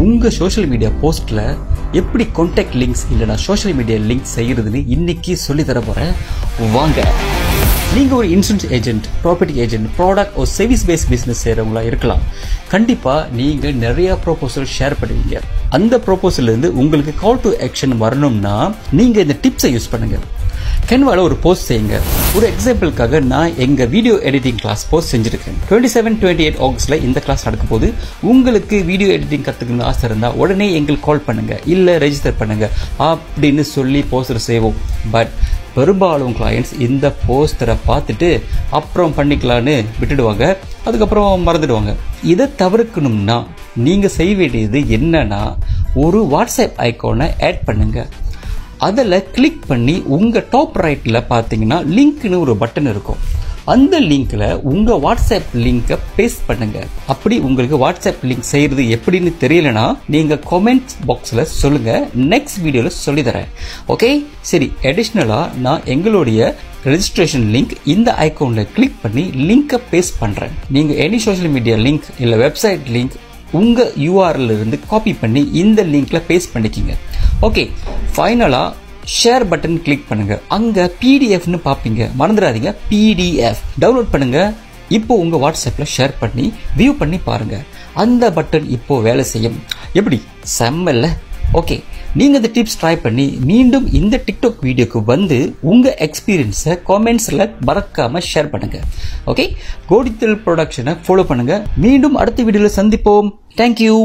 உங்க social media போஸ்ட்ல எப்படி கான்டாக்ட் லிங்க்ஸ் இல்லனா சோஷியல் மீடியா லிங்க் செய்யறதுன்னு இன்னைக்கு சொல்லி தர போறேன். வாங்க. நீங்க ஒரு insurance agent, property agent, product ஒரு சர்வீஸ் பேஸ்ட் பிசினஸ் செய்யறவங்களா இருக்கலாம். கண்டிப்பா நீங்க நிறைய ப்ரோபோசல் ஷேர் பண்ணுவீங்க. அந்த ப்ரோபோசல்ல இருந்து உங்களுக்கு கால் டு ஆக்ஷன் வரணும்னா நீங்க இந்த டிப்ஸை யூஸ் பண்ணுங்க. கேன்வால ஒரு போஸ்ட் செய்யுங்க. ஒரு எக்ஸாம்பிளுக்காக நான் எங்க வீடியோ எடிட்டிங் கிளாஸ் போஸ்ட் செஞ்சிருக்கேன். 27-28 ஆகஸ்ட்ல இந்த கிளாஸ் நடக்கும் போது உங்களுக்கு வீடியோ எடிட்டிங் கத்துக்கணும்னு ஆசை இருந்தா உடனே எங்களுக்கு கால் பண்ணுங்க, இல்ல ரெஜிஸ்டர் பண்ணுங்க அப்படின்னு சொல்லி போஸ்டர் செய்வோம். பட் பெரும்பாலும் கிளையன்ட்ஸ் இந்த போஸ்டரை பார்த்துட்டு அப்புறம் பண்ணிக்கலான்னு விட்டுடுவாங்க, அதுக்கப்புறம் மறந்துடுவாங்க. இதை தவிர்க்கணும்னா நீங்க செய்ய வேண்டியது என்னன்னா, ஒரு வாட்ஸ்அப் ஐகானை ஆட் பண்ணுங்க. அதில் கிளிக் பண்ணி உங்க டாப் ரைட்ல பார்த்தீங்கன்னா லிங்க்னு ஒரு பட்டன் இருக்கும். அந்த லிங்க்ல உங்க வாட்ஸ்அப் லிங்கை பேஸ்ட் பண்ணுங்க. அப்படி உங்களுக்கு வாட்ஸ்அப் லிங்க் செய்யறது எப்படின்னு தெரியலனா நீங்க கமெண்ட் பாக்ஸ்ல சொல்லுங்க, நெக்ஸ்ட் வீடியோல சொல்லி தரேன். ஓகே, சரி. அடிஷனலா நான் எங்களுடைய ரெஜிஸ்ட்ரேஷன் லிங்க் இந்த ஐகான்ல கிளிக் பண்ணி லிங்கை பேஸ்ட் பண்றேன். நீங்க எனி சோஷியல் மீடியா லிங்க் இல்ல வெப்சைட் லிங்க் உங்க URL இருந்து காப்பி பண்ணி இந்த லிங்க்ல பேஸ்ட் பண்ணிக்கிங்க. ஓகே, ஃபைனலா ஷேர் பட்டன் கிளிக் பண்ணுங்க. அங்க PDFன்னு பாப்பீங்க, மறந்துடாதீங்க. PDF டவுன்லோட் பண்ணுங்க. இப்போ உங்க வாட்ஸ்அப்ல ஷேர் பண்ணி வியூ பண்ணி பாருங்க. அந்த பட்டன் இப்போ வேலை செய்யும். எப்படி செம்மல்ல? ஓகே, நீங்க இந்த டிப்ஸ் ட்ரை பண்ணி மீண்டும் இந்த டிக்டாக் வீடியோக்கு வந்து உங்க எக்ஸ்பீரியன்ஸை காமெண்ட்ஸ்ல மறக்காம ஷேர் பண்ணுங்க. ஓகே, கோடித்தல் ப்ரொடக்ஷனை ஃபாலோ பண்ணுங்க. மீண்டும் அடுத்த வீடியோல சந்திப்போம். தேங்க்யூ.